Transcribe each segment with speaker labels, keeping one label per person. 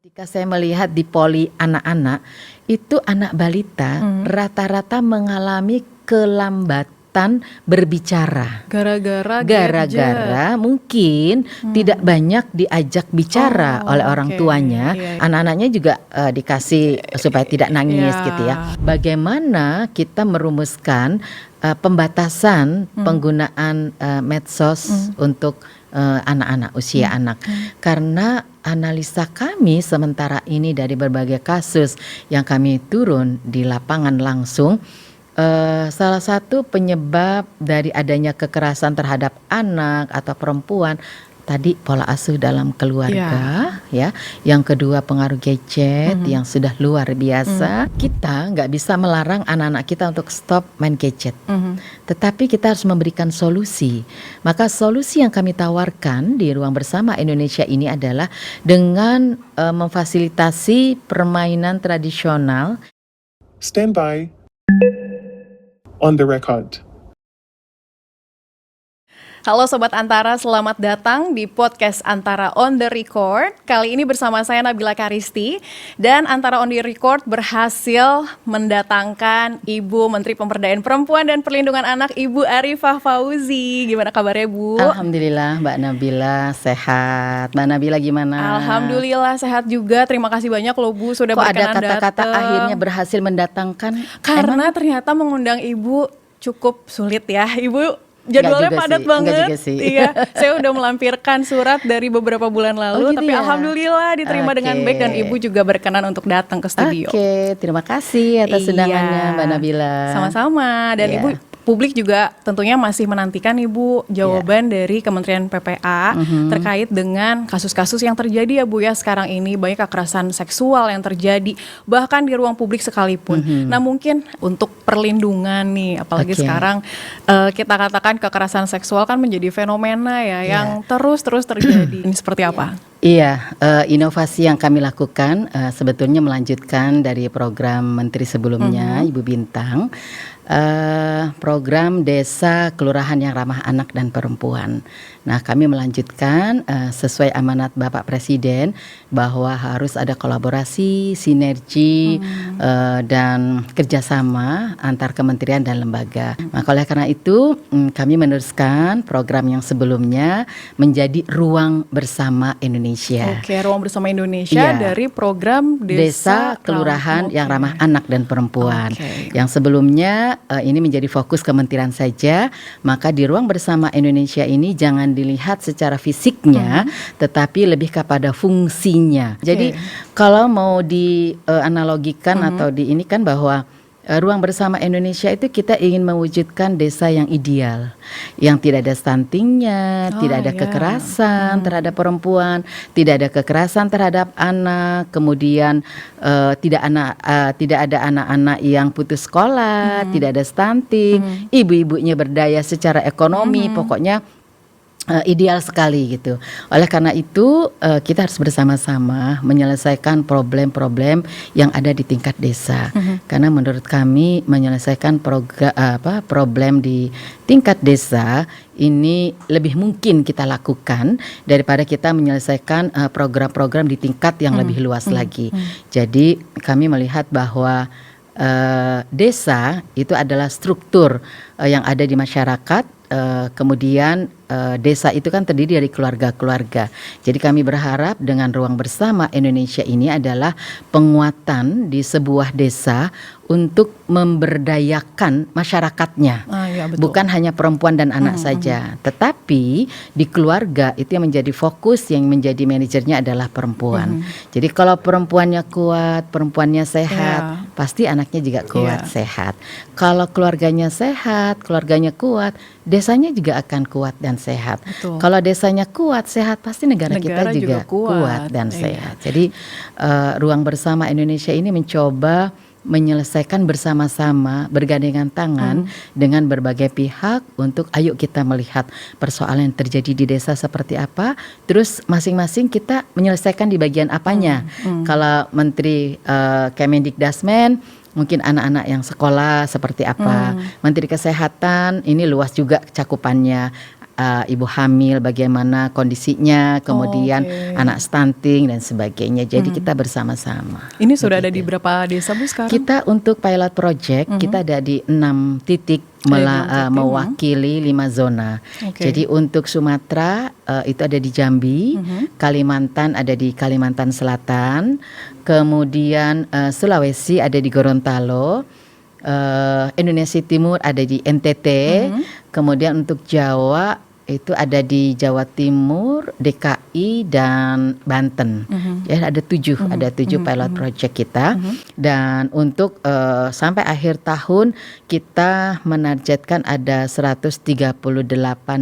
Speaker 1: Ketika saya melihat di poli anak-anak, itu anak balita rata-rata mengalami kelambatan berbicara.
Speaker 2: Gara-gara
Speaker 1: Gara-gara mungkin tidak banyak diajak bicara oleh orang
Speaker 2: oke.
Speaker 1: tuanya.
Speaker 2: Iya.
Speaker 1: Anak-anaknya juga dikasih supaya tidak nangis
Speaker 2: Iya.
Speaker 1: gitu ya. Bagaimana kita merumuskan pembatasan penggunaan medsos untuk anak-anak, usia anak. Karena analisa kami sementara ini dari berbagai kasus yang kami turun di lapangan langsung, salah satu penyebab dari adanya kekerasan terhadap anak atau perempuan tadi pola asuh dalam keluarga, ya. Yang kedua pengaruh gadget yang sudah luar biasa. Kita nggak bisa melarang anak-anak kita untuk stop main gadget, tetapi kita harus memberikan solusi. Maka solusi yang kami tawarkan di Ruang Bersama Indonesia ini adalah dengan memfasilitasi permainan tradisional.
Speaker 3: Stand by. On the record.
Speaker 2: Halo Sobat Antara, selamat datang di podcast Antara On The Record. Kali ini bersama saya Nabila Karisti. Dan Antara On The Record berhasil mendatangkan Ibu Menteri Pemberdayaan Perempuan dan Perlindungan Anak, Ibu Arifah Fauzi. Gimana kabarnya Bu?
Speaker 1: Alhamdulillah Mbak Nabila sehat. Mbak Nabila gimana?
Speaker 2: Alhamdulillah sehat juga. Terima kasih banyak loh Bu sudah
Speaker 1: Kok ada
Speaker 2: berkenan
Speaker 1: kata-kata
Speaker 2: datang.
Speaker 1: akhirnya berhasil mendatangkan?
Speaker 2: Karena ternyata mengundang Ibu cukup sulit ya. Ibu jadwalnya
Speaker 1: juga
Speaker 2: padat
Speaker 1: sih,
Speaker 2: banget.
Speaker 1: enggak juga sih.
Speaker 2: Iya, saya udah melampirkan surat dari beberapa bulan lalu,
Speaker 1: gitu
Speaker 2: tapi
Speaker 1: ya?
Speaker 2: alhamdulillah diterima dengan baik dan Ibu juga berkenan untuk datang ke studio.
Speaker 1: Oke, terima kasih atas undangannya Mbak Nabila.
Speaker 2: Sama-sama. Dan
Speaker 1: Iya.
Speaker 2: Ibu, publik juga tentunya masih menantikan Ibu jawaban dari Kementerian PPA terkait dengan kasus-kasus yang terjadi ya Bu ya sekarang ini, banyak kekerasan seksual yang terjadi bahkan di ruang publik sekalipun. Nah mungkin untuk perlindungan nih, apalagi
Speaker 1: Oke.
Speaker 2: sekarang kita katakan kekerasan seksual kan menjadi fenomena ya yang terus-terus terjadi. Ini seperti apa?
Speaker 1: Iya, inovasi yang kami lakukan sebetulnya melanjutkan dari program Menteri sebelumnya, Ibu Bintang, program Desa Kelurahan yang Ramah Anak dan Perempuan. Nah, kami melanjutkan sesuai amanat Bapak Presiden bahwa harus ada kolaborasi, sinergi, dan kerjasama antar kementerian dan lembaga. Maka oleh karena itu kami meneruskan program yang sebelumnya menjadi Ruang Bersama Indonesia.
Speaker 2: Oke, Ruang Bersama Indonesia
Speaker 1: Iya.
Speaker 2: dari program
Speaker 1: Desa Kelurahan yang Ramah Anak dan Perempuan.
Speaker 2: Oke.
Speaker 1: Yang sebelumnya ini menjadi fokus kementerian saja, maka di Ruang Bersama Indonesia ini jangan dilihat secara fisiknya, tetapi lebih kepada fungsinya. Jadi kalau mau dianalogikan atau di ini kan bahwa Ruang Bersama Indonesia itu kita ingin mewujudkan desa yang ideal, yang tidak ada stuntingnya, tidak ada
Speaker 2: iya.
Speaker 1: kekerasan terhadap perempuan, tidak ada kekerasan terhadap anak, kemudian tidak ada anak-anak yang putus sekolah, tidak ada stunting, ibu-ibunya berdaya secara ekonomi, pokoknya ideal sekali gitu. Oleh karena itu kita harus bersama-sama menyelesaikan problem-problem yang ada di tingkat desa. Karena menurut kami menyelesaikan problem di tingkat desa ini lebih mungkin kita lakukan daripada kita menyelesaikan program-program di tingkat yang lebih luas lagi. Jadi kami melihat bahwa desa itu adalah struktur yang ada di masyarakat. Kemudian desa itu kan terdiri dari keluarga-keluarga. Jadi kami berharap dengan Ruang Bersama Indonesia ini adalah penguatan di sebuah desa untuk memberdayakan masyarakatnya.
Speaker 2: Iya, betul.
Speaker 1: Bukan hanya perempuan dan anak saja, tetapi di keluarga itu yang menjadi fokus, yang menjadi manajernya adalah perempuan. Jadi kalau perempuannya kuat, perempuannya sehat, pasti anaknya juga kuat, sehat. Kalau keluarganya sehat, keluarganya kuat, desanya juga akan kuat dan sehat.
Speaker 2: Betul.
Speaker 1: Kalau desanya kuat, sehat, pasti negara kita
Speaker 2: Negara juga
Speaker 1: juga
Speaker 2: kuat.
Speaker 1: kuat dan
Speaker 2: Iya.
Speaker 1: sehat. Jadi Ruang Bersama Indonesia ini mencoba menyelesaikan bersama-sama, bergandengan tangan dengan berbagai pihak untuk ayo kita melihat persoalan yang terjadi di desa seperti apa, terus masing-masing kita menyelesaikan di bagian apanya. Kalau Menteri Kemendikdasmen mungkin anak-anak yang sekolah seperti apa, Menteri Kesehatan ini luas juga cakupannya. ibu hamil bagaimana kondisinya, kemudian
Speaker 2: Oke.
Speaker 1: anak stunting dan sebagainya. Jadi kita bersama-sama.
Speaker 2: Ini sudah ada di
Speaker 1: Begitu.
Speaker 2: berapa desa Bu sekarang?
Speaker 1: Kita untuk pilot project kita ada di 6 titik
Speaker 2: Ada 6 titik,
Speaker 1: mewakili 5 zona.
Speaker 2: Oke.
Speaker 1: Jadi untuk Sumatera itu ada di Jambi, Kalimantan ada di Kalimantan Selatan, kemudian Sulawesi ada di Gorontalo, Indonesia Timur ada di NTT, kemudian untuk Jawa itu ada di Jawa Timur, DKI dan Banten. Ya ada 7 pilot project kita. Dan untuk sampai akhir tahun kita menargetkan ada 138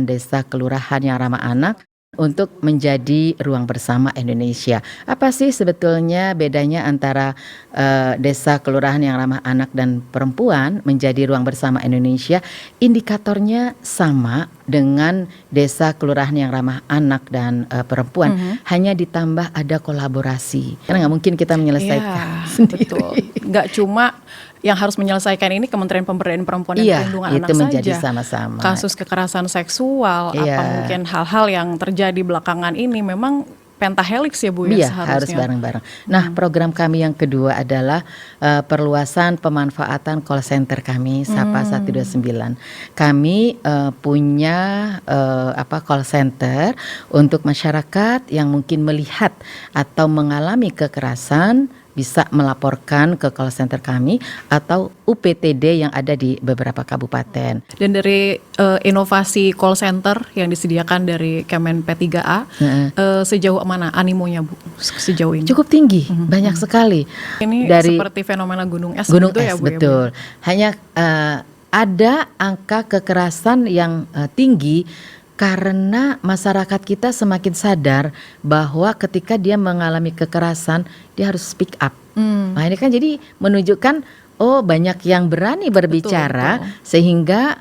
Speaker 1: desa kelurahan yang ramah anak untuk menjadi ruang bersama Indonesia. Apa sih sebetulnya bedanya antara desa kelurahan yang ramah anak dan perempuan menjadi ruang bersama Indonesia? Indikatornya sama dengan desa kelurahan yang ramah anak dan perempuan, hanya ditambah ada kolaborasi. Karena nggak mungkin kita menyelesaikan
Speaker 2: Iya,
Speaker 1: sendiri.
Speaker 2: betul. Nggak cuma yang harus menyelesaikan ini Kementerian Pemberdayaan Perempuan dan
Speaker 1: Iya,
Speaker 2: Perlindungan
Speaker 1: itu
Speaker 2: Anak
Speaker 1: menjadi
Speaker 2: saja.
Speaker 1: sama-sama.
Speaker 2: Kasus kekerasan seksual, apa
Speaker 1: Iya.
Speaker 2: mungkin hal-hal yang terjadi belakangan ini memang pentahelix ya Bu ya
Speaker 1: Iya,
Speaker 2: seharusnya.
Speaker 1: harus bareng-bareng. Nah, program kami yang kedua adalah perluasan pemanfaatan call center kami Sapa 129. Kami punya call center untuk masyarakat yang mungkin melihat atau mengalami kekerasan bisa melaporkan ke call center kami atau UPTD yang ada di beberapa kabupaten.
Speaker 2: Dan dari inovasi call center yang disediakan dari Kemen P3A, sejauh mana animonya Bu sejauh ini?
Speaker 1: Cukup tinggi, banyak sekali.
Speaker 2: Ini
Speaker 1: dari
Speaker 2: seperti fenomena gunung es
Speaker 1: Gunung
Speaker 2: gitu
Speaker 1: es,
Speaker 2: ya Bu?
Speaker 1: betul. Hanya ada angka kekerasan yang tinggi karena masyarakat kita semakin sadar bahwa ketika dia mengalami kekerasan dia harus speak up. Nah ini kan jadi menunjukkan banyak yang berani berbicara sehingga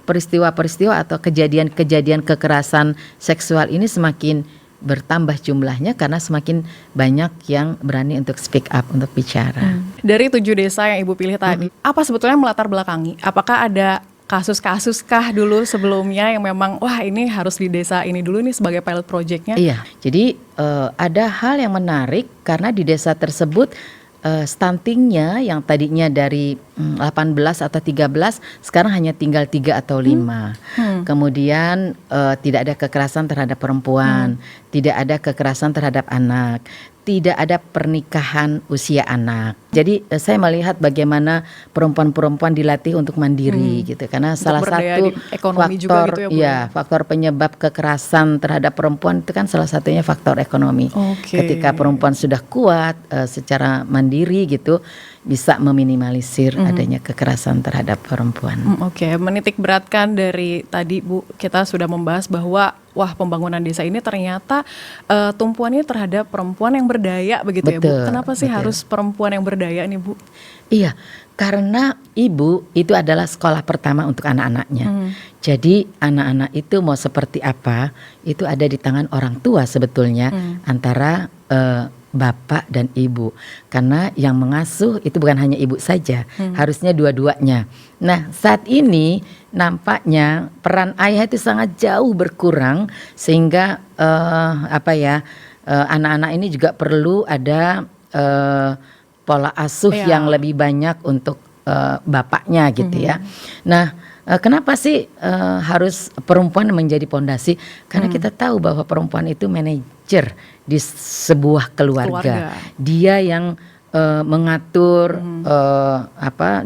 Speaker 1: peristiwa-peristiwa atau kejadian-kejadian kekerasan seksual ini semakin bertambah jumlahnya karena semakin banyak yang berani untuk speak up, untuk bicara.
Speaker 2: Dari 7 desa yang Ibu pilih tadi, apa sebetulnya melatar belakangi? Apakah ada kasus-kasus kah dulu sebelumnya yang memang wah ini harus di desa ini dulu nih sebagai pilot projectnya?
Speaker 1: Iya, jadi ada hal yang menarik karena di desa tersebut stuntingnya yang tadinya dari 18 atau 13 sekarang hanya tinggal 3 atau 5. Kemudian tidak ada kekerasan terhadap perempuan, tidak ada kekerasan terhadap anak, tidak ada pernikahan usia anak. Jadi saya melihat bagaimana perempuan-perempuan dilatih untuk mandiri gitu karena
Speaker 2: Untuk
Speaker 1: salah
Speaker 2: berdaya
Speaker 1: satu
Speaker 2: di ekonomi juga
Speaker 1: faktor
Speaker 2: gitu ya, Bu, ya?
Speaker 1: faktor penyebab kekerasan terhadap perempuan itu kan salah satunya faktor ekonomi.
Speaker 2: Oke.
Speaker 1: Ketika perempuan sudah kuat secara mandiri gitu bisa meminimalisir adanya kekerasan terhadap perempuan.
Speaker 2: Oke, menitik beratkan dari tadi Bu, kita sudah membahas bahwa wah pembangunan desa ini ternyata tumpuannya terhadap perempuan yang berdaya begitu ya Bu.
Speaker 1: Betul,
Speaker 2: Kenapa sih
Speaker 1: betul.
Speaker 2: harus perempuan yang berdaya nih Bu?
Speaker 1: Iya, karena ibu itu adalah sekolah pertama untuk anak-anaknya. Jadi anak-anak itu mau seperti apa, itu ada di tangan orang tua sebetulnya antara bapak dan ibu. Karena yang mengasuh itu bukan hanya ibu saja, harusnya dua-duanya. Nah, saat ini nampaknya peran ayah itu sangat jauh berkurang sehingga anak-anak ini juga perlu ada pola asuh
Speaker 2: Iya.
Speaker 1: yang lebih banyak untuk bapaknya gitu ya. Nah, kenapa sih harus perempuan menjadi pondasi? Karena kita tahu bahwa perempuan itu manajer di sebuah keluarga. Dia yang mengatur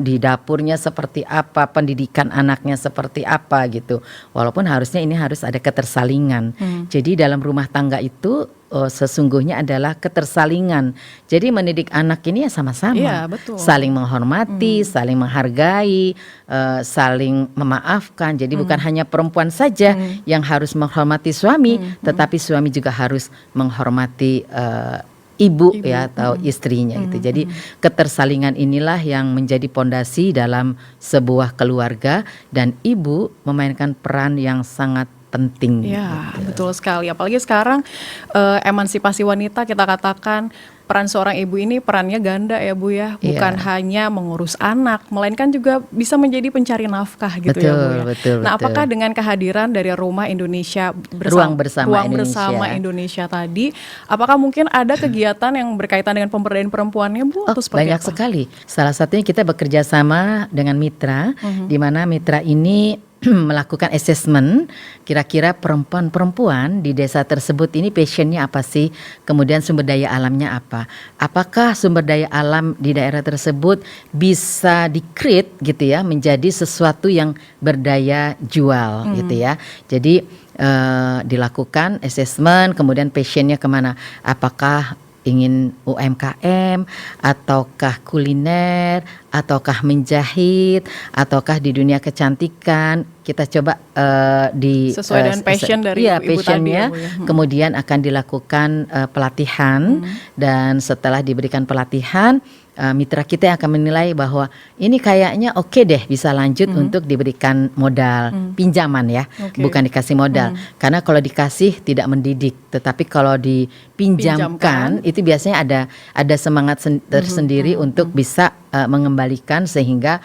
Speaker 1: di dapurnya seperti apa, pendidikan anaknya seperti apa gitu. Walaupun harusnya ini harus ada ketersalingan. Jadi dalam rumah tangga itu sesungguhnya adalah ketersalingan. Jadi mendidik anak ini ya sama-sama,
Speaker 2: Iya, betul.
Speaker 1: saling menghormati, saling menghargai, saling memaafkan. Jadi bukan hanya perempuan saja yang harus menghormati suami, tetapi suami juga harus menghormati ibu ya atau istrinya gitu. Jadi ketersalingan inilah yang menjadi pondasi dalam sebuah keluarga dan ibu memainkan peran yang sangat penting.
Speaker 2: Ya, betul sekali. Apalagi sekarang emansipasi wanita kita katakan peran seorang ibu ini perannya ganda ya Bu ya, bukan
Speaker 1: Iya.
Speaker 2: hanya mengurus anak, melainkan juga bisa menjadi pencari nafkah gitu ya Bu ya.
Speaker 1: Betul,
Speaker 2: Nah,
Speaker 1: betul.
Speaker 2: apakah dengan kehadiran dari Rumah Indonesia
Speaker 1: Ruang Bersama
Speaker 2: Bersama
Speaker 1: Indonesia.
Speaker 2: Indonesia tadi, apakah mungkin ada kegiatan yang berkaitan dengan pemberdayaan perempuannya Bu? Atau seperti
Speaker 1: Banyak
Speaker 2: apa?
Speaker 1: sekali. Salah satunya kita bekerja sama dengan mitra, di mana mitra ini melakukan assessment kira-kira perempuan-perempuan di desa tersebut ini passionnya apa sih, kemudian sumber daya alamnya apa, apakah sumber daya alam di daerah tersebut bisa di-create gitu ya menjadi sesuatu yang berdaya jual gitu ya. Jadi dilakukan assessment, kemudian passionnya kemana, apakah ingin UMKM, ataukah kuliner, ataukah menjahit, ataukah di dunia kecantikan. Kita coba
Speaker 2: Sesuai dengan passion dari
Speaker 1: iya,
Speaker 2: ibu-ibu tadi
Speaker 1: passionnya.
Speaker 2: ya, Bu ya.
Speaker 1: Kemudian akan dilakukan pelatihan, dan setelah diberikan pelatihan, mitra kita yang akan menilai bahwa ini kayaknya oke deh bisa lanjut untuk diberikan modal pinjaman ya,
Speaker 2: Oke.
Speaker 1: bukan dikasih modal. Karena kalau dikasih tidak mendidik, tetapi kalau dipinjamkan itu biasanya ada semangat tersendiri untuk bisa mengembalikan sehingga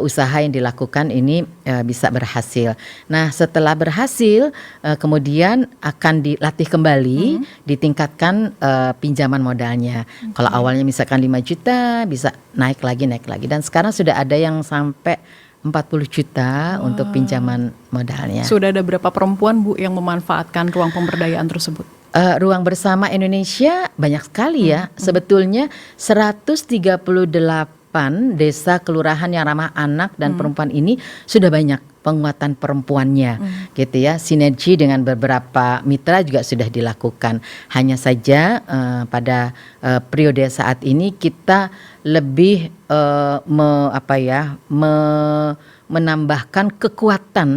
Speaker 1: usaha yang dilakukan ini bisa berhasil. Nah, setelah berhasil kemudian akan dilatih kembali, ditingkatkan pinjaman modalnya. Kalau awalnya misalkan 5 juta bisa naik lagi dan sekarang sudah ada yang sampai 40 juta untuk pinjaman modalnya.
Speaker 2: Sudah ada berapa perempuan Bu yang memanfaatkan ruang pemberdayaan tersebut?
Speaker 1: Ruang Bersama Indonesia banyak sekali ya. Sebetulnya 138 desa kelurahan yang ramah anak dan perempuan ini sudah banyak penguatan perempuannya gitu ya. Sinergi dengan beberapa mitra juga sudah dilakukan. Hanya saja pada periode saat ini kita lebih menambahkan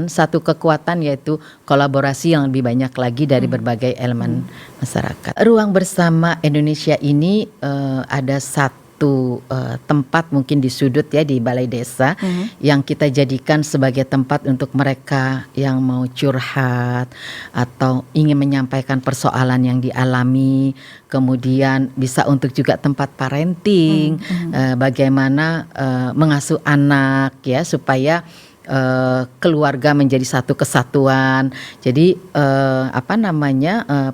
Speaker 1: satu kekuatan yaitu kolaborasi yang lebih banyak lagi dari berbagai elemen masyarakat. Ruang Bersama Indonesia ini ada satu tempat mungkin di sudut ya di balai desa yang kita jadikan sebagai tempat untuk mereka yang mau curhat atau ingin menyampaikan persoalan yang dialami, kemudian bisa untuk juga tempat parenting, bagaimana mengasuh anak ya supaya keluarga menjadi satu kesatuan. Jadi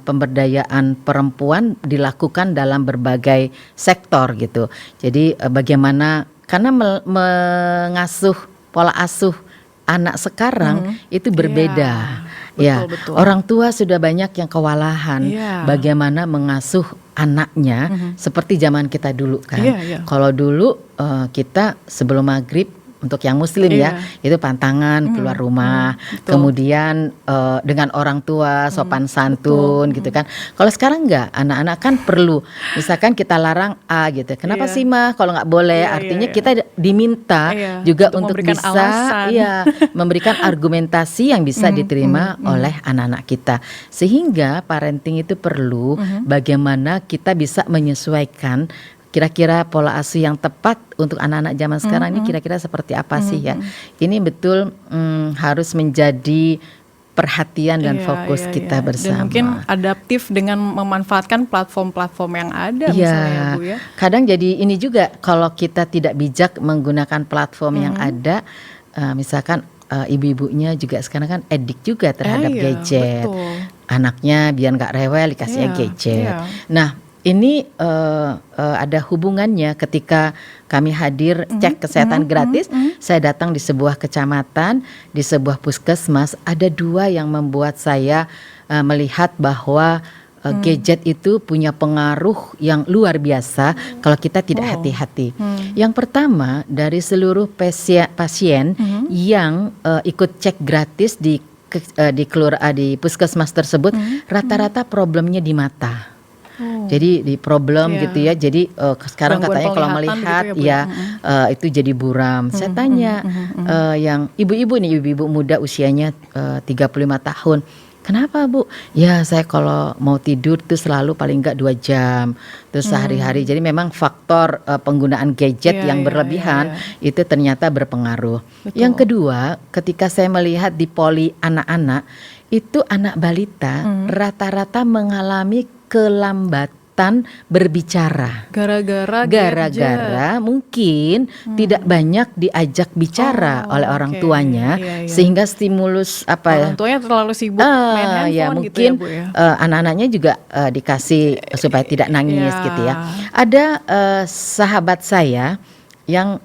Speaker 1: pemberdayaan perempuan dilakukan dalam berbagai sektor gitu. Jadi bagaimana karena mengasuh pola asuh anak sekarang itu berbeda. Ya,
Speaker 2: betul.
Speaker 1: orang tua sudah banyak yang kewalahan
Speaker 2: Iya.
Speaker 1: bagaimana mengasuh anaknya seperti zaman kita dulu kan.
Speaker 2: Iya.
Speaker 1: Kalau dulu kita sebelum maghrib untuk yang muslim ya itu pantangan keluar rumah,
Speaker 2: betul.
Speaker 1: kemudian dengan orang tua sopan santun gitu kan. Kalau sekarang enggak, anak-anak kan perlu misalkan kita larang A gitu, kenapa sih mah kalau nggak boleh, artinya kita diminta juga untuk
Speaker 2: memberikan
Speaker 1: bisa
Speaker 2: alasan.
Speaker 1: memberikan argumentasi yang bisa diterima oleh anak-anak kita, sehingga parenting itu perlu bagaimana kita bisa menyesuaikan kira-kira pola asuh yang tepat untuk anak-anak zaman sekarang ini kira-kira seperti apa sih ya. Ini betul harus menjadi perhatian dan fokus kita bersama.
Speaker 2: Dan mungkin adaptif dengan memanfaatkan platform-platform yang ada misalnya ya Bu ya.
Speaker 1: Kadang jadi ini juga kalau kita tidak bijak menggunakan platform yang ada, misalkan ibu-ibunya juga sekarang kan edik juga terhadap gadget.
Speaker 2: Betul.
Speaker 1: Anaknya biar nggak rewel dikasihnya gadget. Nah, ini ada hubungannya ketika kami hadir cek kesehatan gratis. Saya datang di sebuah kecamatan, di sebuah puskesmas, ada 2 yang membuat saya melihat bahwa gadget itu punya pengaruh yang luar biasa kalau kita tidak hati-hati. Yang pertama, dari seluruh pasien yang ikut cek gratis di puskesmas tersebut, rata-rata problemnya di mata. Jadi di problem gitu ya. Jadi sekarang
Speaker 2: Gangguan
Speaker 1: katanya kalau
Speaker 2: penglihatan
Speaker 1: melihat
Speaker 2: gitu ya, Bu,
Speaker 1: itu jadi buram. Saya tanya yang ibu-ibu nih, ibu-ibu muda usianya 35 tahun. Kenapa Bu? Ya saya kalau mau tidur tuh selalu paling enggak 2 jam. Terus sehari-hari. Jadi memang faktor penggunaan gadget yang berlebihan itu ternyata berpengaruh.
Speaker 2: Betul.
Speaker 1: Yang kedua, ketika saya melihat di poli anak-anak, itu anak balita rata-rata mengalami kelambatan kesulitan berbicara.
Speaker 2: Gara-gara gadget.
Speaker 1: Gara-gara mungkin tidak banyak diajak bicara oleh orang
Speaker 2: oke.
Speaker 1: tuanya,
Speaker 2: Iya, iya.
Speaker 1: sehingga stimulus
Speaker 2: Orang tuanya terlalu sibuk main handphone
Speaker 1: ya
Speaker 2: gitu
Speaker 1: mungkin
Speaker 2: ya Bu ya.
Speaker 1: anak-anaknya juga dikasih supaya tidak nangis
Speaker 2: Iya.
Speaker 1: gitu ya. Ada sahabat saya yang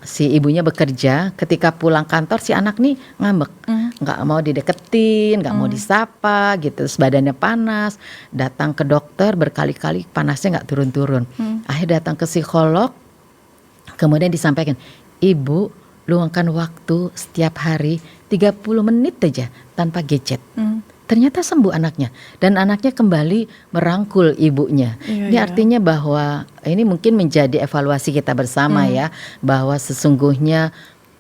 Speaker 1: si ibunya bekerja, ketika pulang kantor si anak nih ngambek, nggak mau dideketin, nggak mau disapa gitu, terus badannya panas, datang ke dokter berkali-kali panasnya nggak turun-turun, akhirnya datang ke psikolog, kemudian disampaikan, ibu luangkan waktu setiap hari 30 menit aja tanpa gadget. Ternyata sembuh anaknya, dan anaknya kembali merangkul ibunya.
Speaker 2: Iya,
Speaker 1: Ini
Speaker 2: iya.
Speaker 1: artinya bahwa ini mungkin menjadi evaluasi kita bersama ya, bahwa sesungguhnya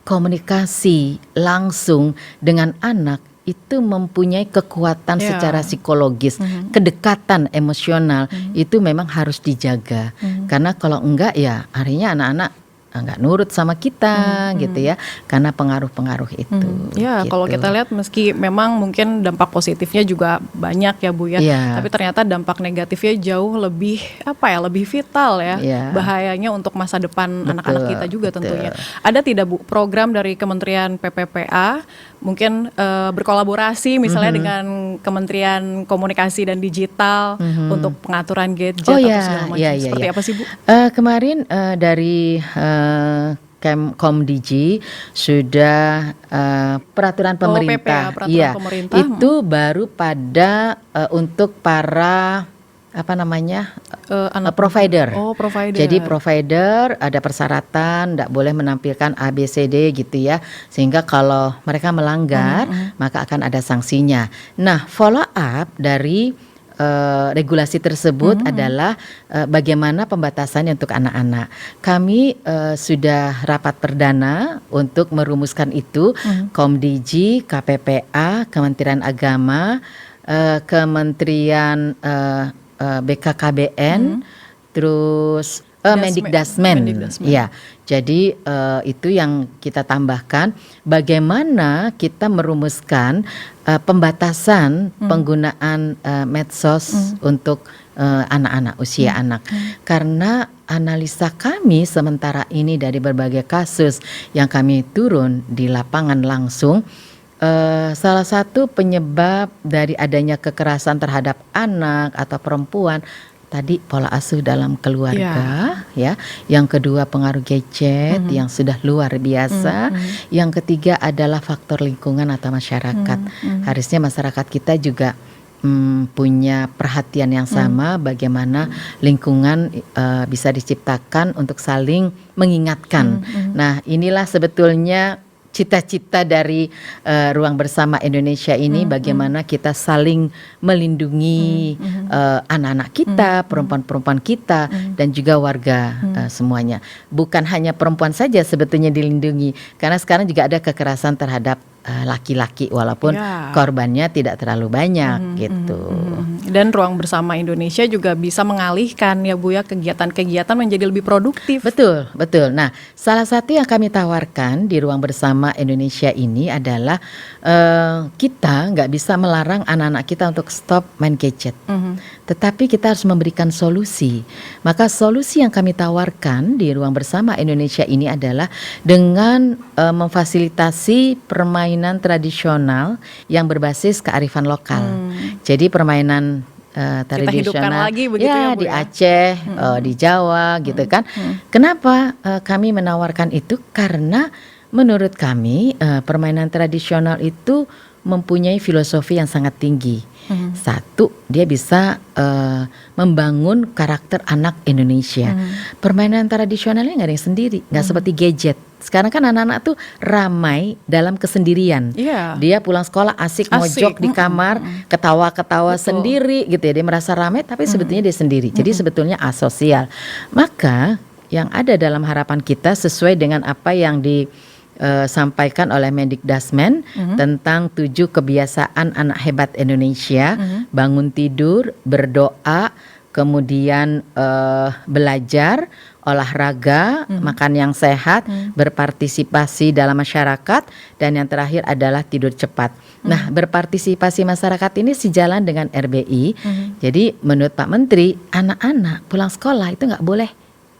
Speaker 1: komunikasi langsung dengan anak itu mempunyai kekuatan
Speaker 2: Iya.
Speaker 1: secara psikologis, kedekatan emosional itu memang harus dijaga. Karena kalau enggak ya akhirnya anak-anak nggak nurut sama kita gitu ya, karena pengaruh-pengaruh itu.
Speaker 2: Ya, kalau
Speaker 1: gitu.
Speaker 2: kita lihat meski memang mungkin dampak positifnya juga banyak ya Bu ya,
Speaker 1: Iya.
Speaker 2: tapi ternyata dampak negatifnya jauh lebih lebih vital ya,
Speaker 1: Iya.
Speaker 2: bahayanya untuk masa depan anak-anak kita juga
Speaker 1: betul.
Speaker 2: tentunya. Ada tidak Bu program dari Kementerian PPPA mungkin berkolaborasi misalnya dengan Kementerian Komunikasi dan Digital untuk pengaturan gadget
Speaker 1: Oh
Speaker 2: atau
Speaker 1: ya,
Speaker 2: segala macam?
Speaker 1: ya,
Speaker 2: Seperti
Speaker 1: ya.
Speaker 2: apa sih Bu?
Speaker 1: Kemarin dari Komdigi sudah peraturan
Speaker 2: PP
Speaker 1: pemerintah,
Speaker 2: ya, peraturan pemerintah.
Speaker 1: itu baru pada untuk para apa namanya provider.
Speaker 2: Oh, provider.
Speaker 1: Jadi provider ada persyaratan, tidak boleh menampilkan ABCD gitu ya, sehingga kalau mereka melanggar maka akan ada sanksinya. Nah, follow up dari regulasi tersebut adalah bagaimana pembatasannya untuk anak-anak. Kami sudah rapat perdana untuk merumuskan itu, Komdigi, KPPA, Kementerian Agama, Kementerian BKKBN, terus Mendikdasmen.
Speaker 2: Mendikdasmen.
Speaker 1: Ya, jadi itu yang kita tambahkan, bagaimana kita merumuskan pembatasan penggunaan medsos untuk anak-anak, usia anak. Karena analisa kami sementara ini dari berbagai kasus yang kami turun di lapangan langsung, salah satu penyebab dari adanya kekerasan terhadap anak atau perempuan tadi pola asuh dalam keluarga, ya. Yang kedua pengaruh gadget yang sudah luar biasa. Yang ketiga adalah faktor lingkungan atau masyarakat. Harusnya masyarakat kita juga punya perhatian yang sama bagaimana lingkungan bisa diciptakan untuk saling mengingatkan. Nah, inilah sebetulnya cita-cita dari Ruang Bersama Indonesia ini, bagaimana kita saling melindungi anak-anak kita, perempuan-perempuan kita, dan juga warga semuanya. Bukan hanya perempuan saja sebetulnya dilindungi, karena sekarang juga ada kekerasan terhadap laki-laki, walaupun
Speaker 2: Ya.
Speaker 1: korbannya tidak terlalu banyak gitu.
Speaker 2: Dan Ruang Bersama Indonesia juga bisa mengalihkan ya Bu ya kegiatan-kegiatan menjadi lebih produktif.
Speaker 1: Betul, betul. Nah, salah satu yang kami tawarkan di Ruang Bersama Indonesia ini adalah kita nggak bisa melarang anak-anak kita untuk stop main gadget. Tetapi kita harus memberikan solusi. Maka solusi yang kami tawarkan di Ruang Bersama Indonesia ini adalah dengan memfasilitasi permainan tradisional yang berbasis kearifan lokal. Jadi permainan
Speaker 2: hidupkan
Speaker 1: tradisional
Speaker 2: lagi begitu ya, Bu
Speaker 1: di
Speaker 2: ya?
Speaker 1: Aceh, di Jawa gitu kan. Kenapa kami menawarkan itu? Karena menurut kami permainan tradisional itu mempunyai filosofi yang sangat tinggi. Satu, dia bisa membangun karakter anak Indonesia. Permainan tradisionalnya nggak ada yang sendiri, nggak seperti gadget. Sekarang kan anak-anak tuh ramai dalam kesendirian.
Speaker 2: Iya.
Speaker 1: Dia pulang sekolah asik mojok di kamar, ketawa-ketawa sendiri gitu ya. Dia merasa ramai tapi sebetulnya dia sendiri. Jadi sebetulnya asosial. Maka yang ada dalam harapan kita sesuai dengan apa yang disampaikan oleh Mendikdasmen tentang 7 kebiasaan anak hebat Indonesia, bangun tidur, berdoa, kemudian belajar, olahraga, makan yang sehat, berpartisipasi dalam masyarakat, dan yang terakhir adalah tidur cepat. Nah, berpartisipasi masyarakat ini sejalan dengan RBI. Jadi menurut Pak Menteri, anak-anak pulang sekolah itu nggak boleh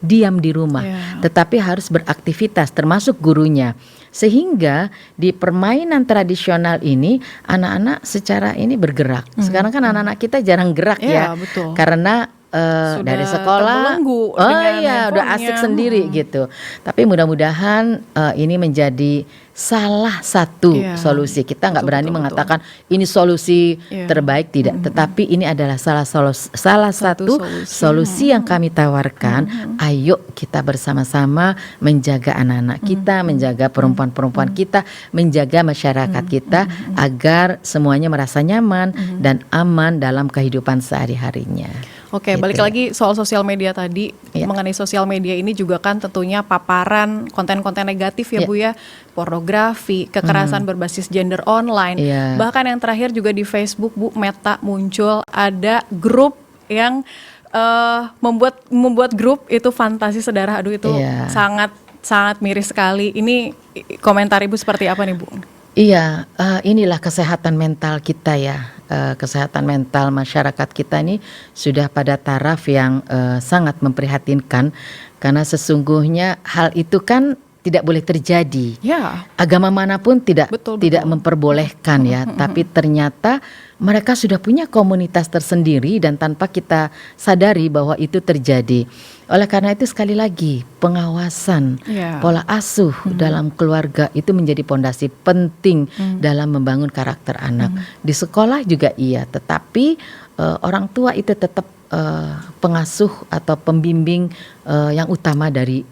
Speaker 1: diam di rumah, tetapi harus beraktivitas, termasuk gurunya. Sehingga di permainan tradisional ini anak-anak secara ini bergerak. Sekarang kan anak-anak kita jarang gerak ya,
Speaker 2: betul.
Speaker 1: Karena dari sekolah,
Speaker 2: terbelenggu
Speaker 1: oh
Speaker 2: dengan
Speaker 1: iya, udah asik
Speaker 2: handphonenya.
Speaker 1: sendiri gitu. Tapi mudah-mudahan ini menjadi salah satu solusi. Kita nggak berani mengatakan ini solusi terbaik, tidak. Tetapi ini adalah salah satu solusi yang kami tawarkan. Ayo kita bersama-sama menjaga anak-anak kita, menjaga perempuan-perempuan kita, menjaga masyarakat kita agar semuanya merasa nyaman dan aman dalam kehidupan sehari-harinya.
Speaker 2: Oke, balik lagi soal sosial media tadi. Mengenai sosial media ini juga kan tentunya paparan konten-konten negatif ya Bu ya. Pornografi, kekerasan berbasis gender online. Bahkan yang terakhir juga di Facebook Bu, Meta muncul ada grup yang membuat grup itu fantasi sedarah. Aduh itu sangat miris sekali. Ini komentar Ibu seperti apa nih Bu?
Speaker 1: Iya, inilah kesehatan mental kita ya. Kesehatan mental masyarakat kita ini sudah pada taraf yang sangat memprihatinkan, karena sesungguhnya hal itu kan tidak boleh terjadi. Agama manapun tidak memperbolehkan ya, tapi ternyata mereka sudah punya komunitas tersendiri dan tanpa kita sadari bahwa itu terjadi. Oleh karena itu sekali lagi pengawasan, pola asuh dalam keluarga itu menjadi pondasi penting dalam membangun karakter anak. Di sekolah juga iya, tetapi orang tua itu tetap pengasuh atau pembimbing yang utama dari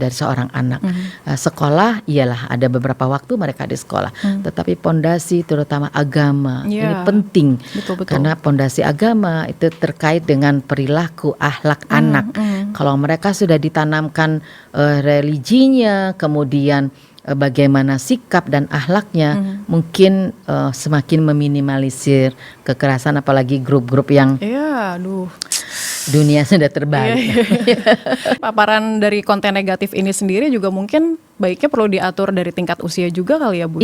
Speaker 1: seorang anak. Sekolah iyalah ada beberapa waktu mereka di sekolah, tetapi pondasi terutama agama ini penting. Betul. Karena pondasi agama itu terkait dengan perilaku akhlak anak. Kalau mereka sudah ditanamkan religinya, kemudian bagaimana sikap dan akhlaknya, mungkin semakin meminimalisir kekerasan, apalagi grup-grup yang dunia sudah terbalik.
Speaker 2: Paparan dari konten negatif ini sendiri juga mungkin baiknya perlu diatur dari tingkat usia juga kali ya Bu.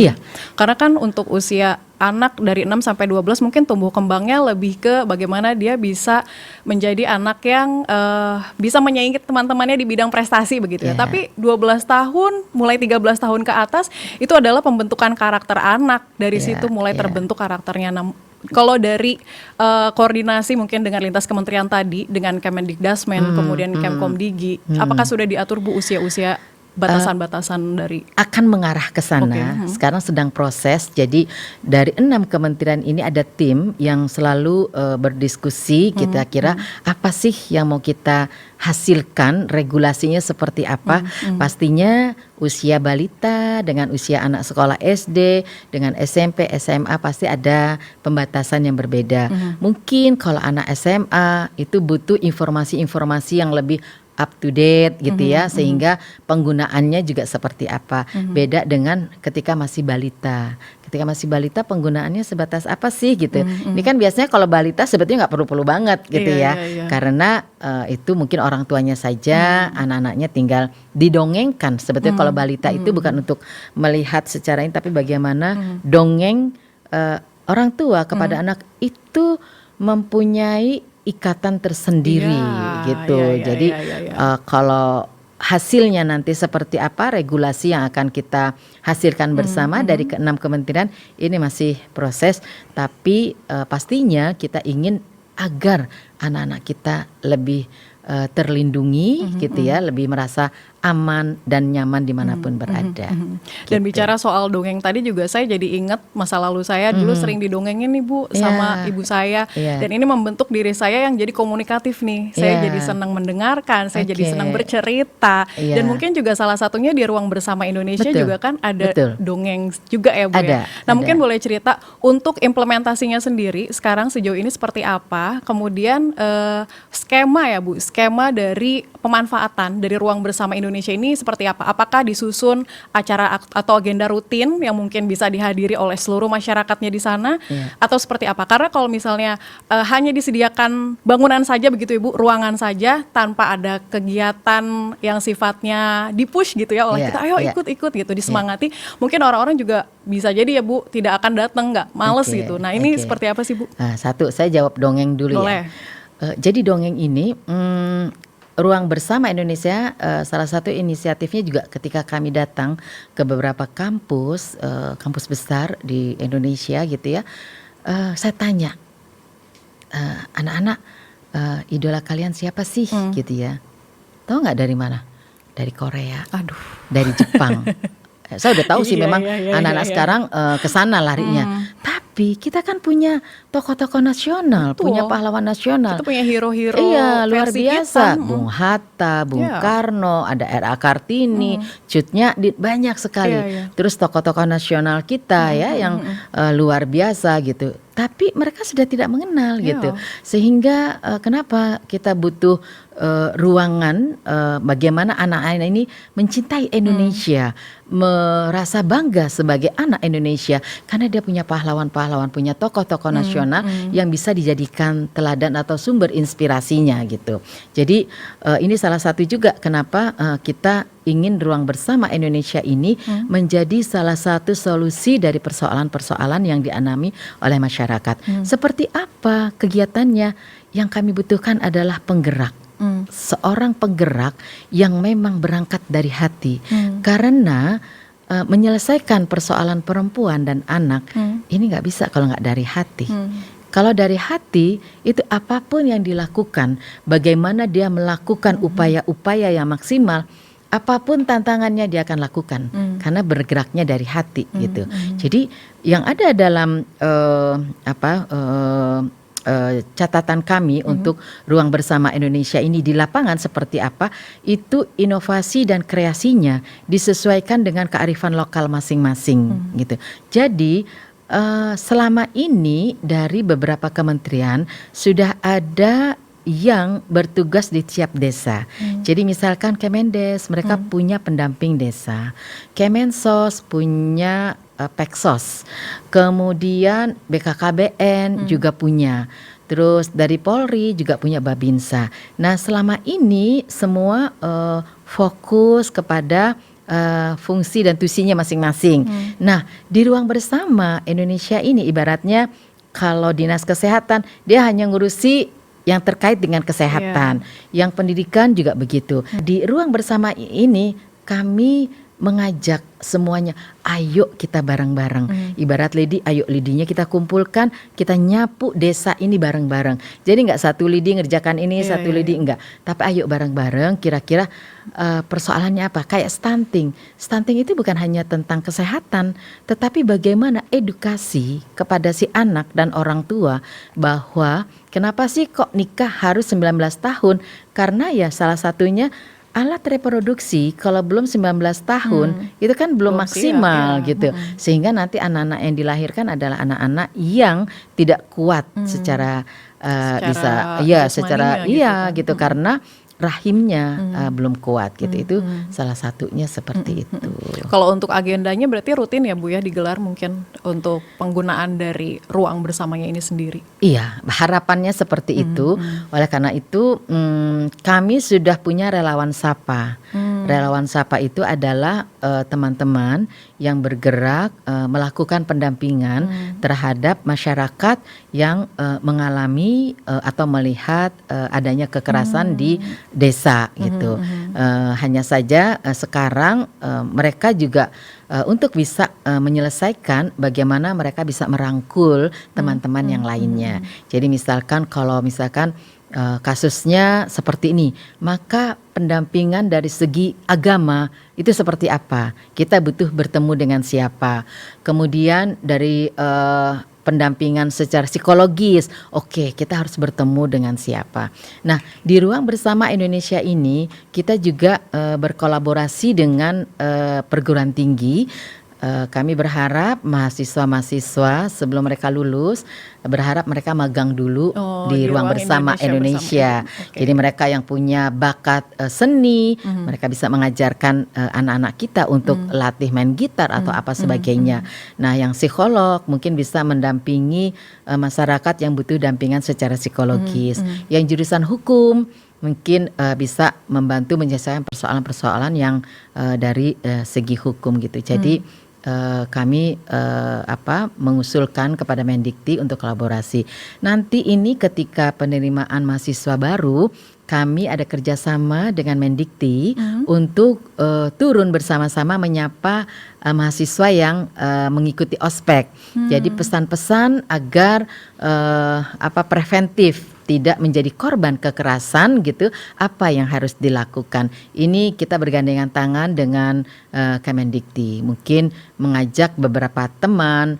Speaker 2: Karena kan untuk usia anak dari 6 sampai 12 mungkin tumbuh kembangnya lebih ke bagaimana dia bisa menjadi anak yang bisa menyaingi teman-temannya di bidang prestasi begitu ya. Tapi 12 tahun, mulai 13 tahun ke atas itu adalah pembentukan karakter anak. Dari situ mulai terbentuk karakternya. Kalau dari koordinasi mungkin dengan lintas kementerian tadi, dengan Kemendikdasmen, kemudian Kemkomdigi, apakah sudah diatur Bu usia-usia batasan-batasan dari? Akan
Speaker 1: mengarah ke sana. Sekarang sedang proses. Jadi dari 6 kementerian ini ada tim yang selalu berdiskusi. Kita kira apa sih yang mau kita hasilkan, regulasinya seperti apa. Pastinya usia balita dengan usia anak sekolah SD, dengan SMP, SMA pasti ada pembatasan yang berbeda. Mungkin kalau anak SMA itu butuh informasi-informasi yang lebih up to date gitu ya, sehingga penggunaannya juga seperti apa. Beda dengan ketika masih balita. Ketika masih balita penggunaannya sebatas apa sih gitu. Ini kan biasanya kalau balita sebetulnya nggak perlu-perlu banget gitu ya. Karena itu mungkin orang tuanya saja, anak-anaknya tinggal didongengkan. Sebetulnya kalau balita itu bukan untuk melihat secara ini, tapi bagaimana dongeng orang tua kepada anak itu mempunyai ikatan tersendiri gitu. Jadi kalau hasilnya nanti seperti apa, regulasi yang akan kita hasilkan bersama dari ke-6 kementerian ini masih proses, tapi pastinya kita ingin agar anak-anak kita lebih terlindungi gitu ya, lebih merasa aman dan nyaman dimanapun berada.
Speaker 2: Dan bicara soal dongeng tadi juga saya jadi ingat masa lalu saya dulu sering didongengin nih Bu sama ibu saya. Dan ini membentuk diri saya yang jadi komunikatif nih. Saya jadi senang mendengarkan, saya jadi senang bercerita. Dan mungkin juga salah satunya di Ruang Bersama Indonesia juga kan ada dongeng juga ya Bu ya. Nah mungkin boleh cerita untuk implementasinya sendiri sekarang sejauh ini seperti apa. Kemudian skema ya Bu, skema dari pemanfaatan dari Ruang Bersama Indonesia ini seperti apa? Apakah disusun acara atau agenda rutin yang mungkin bisa dihadiri oleh seluruh masyarakatnya di sana, atau seperti apa? Karena kalau misalnya hanya disediakan bangunan saja begitu Ibu, ruangan saja tanpa ada kegiatan yang sifatnya dipush gitu ya oleh kita, ayo ikut-ikut gitu, disemangati, mungkin orang-orang juga bisa jadi ya Bu tidak akan datang, nggak males gitu. Nah ini seperti apa sih Bu?
Speaker 1: Nah, satu, saya jawab dongeng dulu.
Speaker 2: Boleh.
Speaker 1: Ya. Jadi dongeng ini Ruang Bersama Indonesia, salah satu inisiatifnya juga ketika kami datang ke beberapa kampus, kampus besar di Indonesia gitu ya, saya tanya, anak-anak, idola kalian siapa sih gitu ya? Tahu nggak dari mana? Dari Korea, dari Jepang. Saya udah tahu sih memang anak-anak sekarang ke sana larinya. Tapi kita kan punya tokoh-tokoh nasional, punya pahlawan nasional.
Speaker 2: Kita punya hero-hero.
Speaker 1: Iya, luar biasa.
Speaker 2: Kita.
Speaker 1: Bung Hatta, Bung Karno, ada R.A. Kartini, Cut Nyak, banyak sekali. Terus tokoh-tokoh nasional kita ya yang luar biasa gitu. Tapi mereka sudah tidak mengenal gitu. Sehingga kenapa kita butuh ruangan bagaimana anak-anak ini mencintai Indonesia, merasa bangga sebagai anak Indonesia karena dia punya pahlawan-pahlawan, punya tokoh-tokoh nasional yang bisa dijadikan teladan atau sumber inspirasinya gitu. Jadi ini salah satu juga kenapa kita ingin Ruang Bersama Indonesia ini menjadi salah satu solusi dari persoalan-persoalan yang dialami oleh masyarakat. Seperti apa kegiatannya? Yang kami butuhkan adalah penggerak. Seorang penggerak yang memang berangkat dari hati. Karena menyelesaikan persoalan perempuan dan anak ini nggak bisa kalau nggak dari hati. Kalau dari hati itu apapun yang dilakukan, bagaimana dia melakukan upaya-upaya yang maksimal, apapun tantangannya dia akan lakukan karena bergeraknya dari hati gitu. Jadi yang ada dalam catatan kami untuk Ruang Bersama Indonesia ini di lapangan seperti apa, itu inovasi dan kreasinya disesuaikan dengan kearifan lokal masing-masing gitu. Jadi selama ini dari beberapa kementerian sudah ada yang bertugas di tiap desa. Jadi misalkan Kemendes mereka punya pendamping desa, Kemensos punya Peksos, kemudian BKKBN juga punya, terus dari Polri juga punya Babinsa. Nah selama ini semua fokus kepada fungsi dan tusinya masing-masing. Nah di Ruang Bersama Indonesia ini ibaratnya kalau dinas kesehatan dia hanya ngurusi yang terkait dengan kesehatan, yang pendidikan juga begitu. Di Ruang Bersama ini kami mengajak semuanya, ayo kita bareng-bareng. Ibarat lidi, ayo lidinya kita kumpulkan, kita nyapu desa ini bareng-bareng. Jadi nggak satu lidi ngerjakan ini, satu lidi enggak. Tapi ayo bareng-bareng, kira-kira persoalannya apa? Kayak stunting. Stunting itu bukan hanya tentang kesehatan, tetapi bagaimana edukasi kepada si anak dan orang tua bahwa kenapa sih kok nikah harus 19 tahun? Karena ya salah satunya alat reproduksi kalau belum 19 tahun itu kan belum maksimal gitu. Sehingga nanti anak-anak yang dilahirkan adalah anak-anak yang tidak kuat secara secara gitu karena rahimnya belum kuat gitu. Itu salah satunya seperti itu.
Speaker 2: Kalau untuk agendanya berarti rutin ya Bu ya digelar mungkin untuk penggunaan dari Ruang Bersamanya ini sendiri.
Speaker 1: Iya, harapannya seperti itu. Oleh karena itu kami sudah punya relawan Sapa. Relawan Sapa itu adalah teman-teman yang bergerak melakukan pendampingan terhadap masyarakat yang mengalami atau melihat adanya kekerasan di desa gitu. Hanya saja sekarang mereka juga untuk bisa menyelesaikan bagaimana mereka bisa merangkul teman-teman yang lainnya. Jadi misalkan kalau misalkan kasusnya seperti ini, maka pendampingan dari segi agama itu seperti apa? Kita butuh bertemu dengan siapa? Kemudian dari pendampingan secara psikologis, oke, kita harus bertemu dengan siapa. Nah, di Ruang Bersama Indonesia ini kita juga berkolaborasi dengan perguruan tinggi kami berharap mahasiswa-mahasiswa sebelum mereka lulus berharap mereka magang dulu di ruang bersama Indonesia.
Speaker 2: Oke.
Speaker 1: Jadi mereka yang punya bakat seni, mereka bisa mengajarkan anak-anak kita untuk latih main gitar atau apa sebagainya. Nah, yang psikolog mungkin bisa mendampingi masyarakat yang butuh dampingan secara psikologis. Yang jurusan hukum mungkin bisa membantu menyelesaikan persoalan-persoalan yang dari segi hukum gitu. Jadi kami mengusulkan kepada Mendikti untuk kolaborasi. Nanti ini ketika penerimaan mahasiswa baru, kami ada kerjasama dengan Mendikti untuk turun bersama-sama menyapa mahasiswa yang mengikuti ospek. Jadi pesan-pesan agar preventif, tidak menjadi korban kekerasan gitu, apa yang harus dilakukan. Ini kita bergandengan tangan dengan Kemendikti. Mungkin mengajak beberapa teman,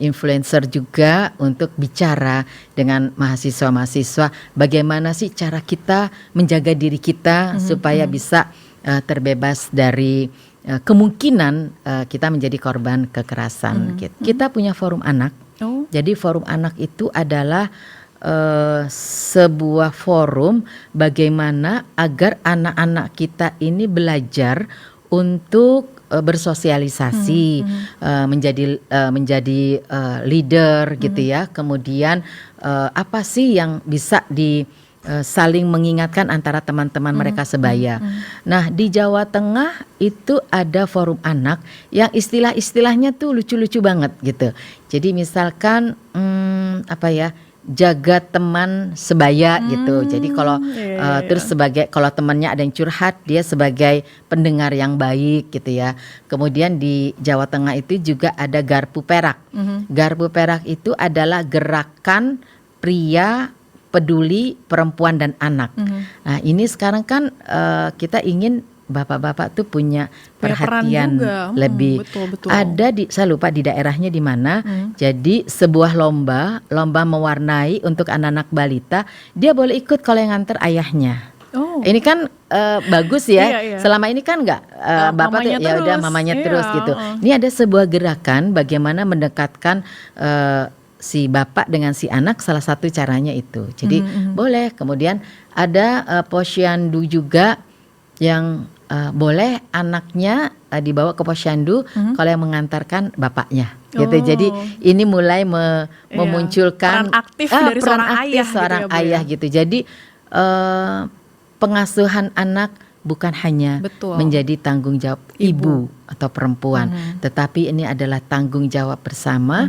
Speaker 1: influencer juga untuk bicara dengan mahasiswa-mahasiswa bagaimana sih cara kita menjaga diri kita supaya bisa terbebas dari kemungkinan kita menjadi korban kekerasan. Gitu. Kita punya forum anak. Jadi forum anak itu adalah sebuah forum bagaimana agar anak-anak kita ini belajar untuk bersosialisasi, menjadi leader gitu ya. Kemudian apa sih yang bisa saling mengingatkan antara teman-teman mereka sebaya. Nah, di Jawa Tengah itu ada forum anak yang istilah-istilahnya tuh lucu-lucu banget gitu. Jadi misalkan jaga teman sebaya gitu. Jadi kalau terus sebagai kalau temannya ada yang curhat, dia sebagai pendengar yang baik gitu ya. Kemudian di Jawa Tengah itu juga ada Garpu Perak. Garpu Perak itu adalah gerakan pria peduli perempuan dan anak. Nah, ini sekarang kan kita ingin bapak-bapak tuh punya perhatian lebih.
Speaker 2: Betul.
Speaker 1: Ada saya lupa di daerahnya di mana. Jadi sebuah lomba mewarnai untuk anak-anak balita, dia boleh ikut kalau yang nganter ayahnya. Ini kan bagus ya.
Speaker 2: Iya.
Speaker 1: Selama ini kan enggak bapak tuh ya udah mamanya terus gitu. Ini ada sebuah gerakan bagaimana mendekatkan si bapak dengan si anak, salah satu caranya itu. Jadi boleh. Kemudian ada posyandu juga yang boleh anaknya dibawa ke posyandu kalau yang mengantarkan bapaknya gitu. Jadi ini mulai memunculkan
Speaker 2: peran aktif dari
Speaker 1: seorang ayah gitu. Jadi pengasuhan anak bukan hanya menjadi tanggung jawab ibu atau perempuan, tetapi ini adalah tanggung jawab bersama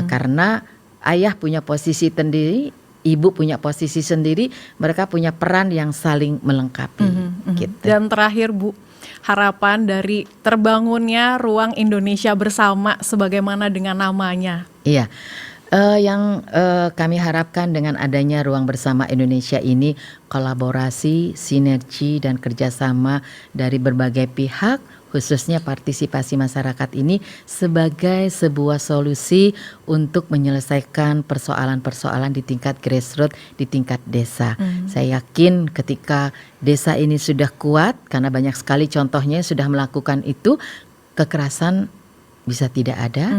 Speaker 1: karena ayah punya posisi sendiri, ibu punya posisi sendiri, mereka punya peran yang saling melengkapi. Gitu.
Speaker 2: Dan terakhir Bu, harapan dari terbangunnya Ruang Indonesia Bersama sebagaimana dengan namanya.
Speaker 1: Iya, yang kami harapkan dengan adanya Ruang Bersama Indonesia ini kolaborasi, sinergi dan kerjasama dari berbagai pihak, khususnya partisipasi masyarakat ini sebagai sebuah solusi untuk menyelesaikan persoalan-persoalan di tingkat grassroots, di tingkat desa. Saya yakin ketika desa ini sudah kuat, karena banyak sekali contohnya sudah melakukan itu, kekerasan bisa tidak ada,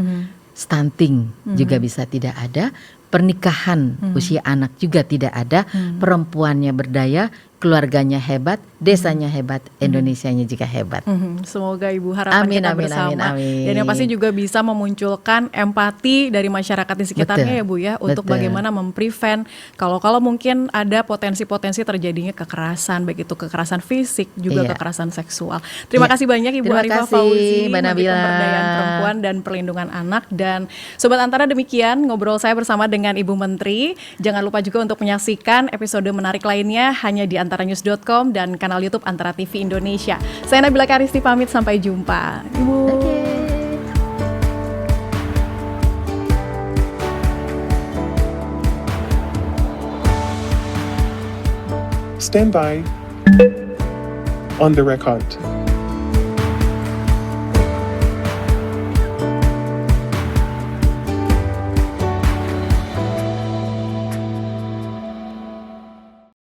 Speaker 1: stunting juga bisa tidak ada, pernikahan usia anak juga tidak ada, perempuannya berdaya, keluarganya hebat, desanya hebat, Indonesianya juga hebat.
Speaker 2: Semoga Ibu harapan kita bersama.
Speaker 1: Amin.
Speaker 2: Dan yang pasti juga bisa memunculkan empati dari masyarakat di sekitarnya ya Bu ya, untuk bagaimana memprevent kalau mungkin ada potensi-potensi terjadinya kekerasan, baik itu kekerasan fisik juga kekerasan seksual. Terima kasih banyak Ibu Arifah Fauzi, Menteri Pemberdayaan Perempuan dan Perlindungan Anak. Dan Sobat Antara, demikian ngobrol saya bersama dengan Ibu Menteri. Jangan lupa juga untuk menyaksikan episode menarik lainnya hanya di antaranews.com dan kanal YouTube Antara TV Indonesia. Saya Nabila Karisti pamit, sampai jumpa. Ibu.
Speaker 3: Stand by. On the record.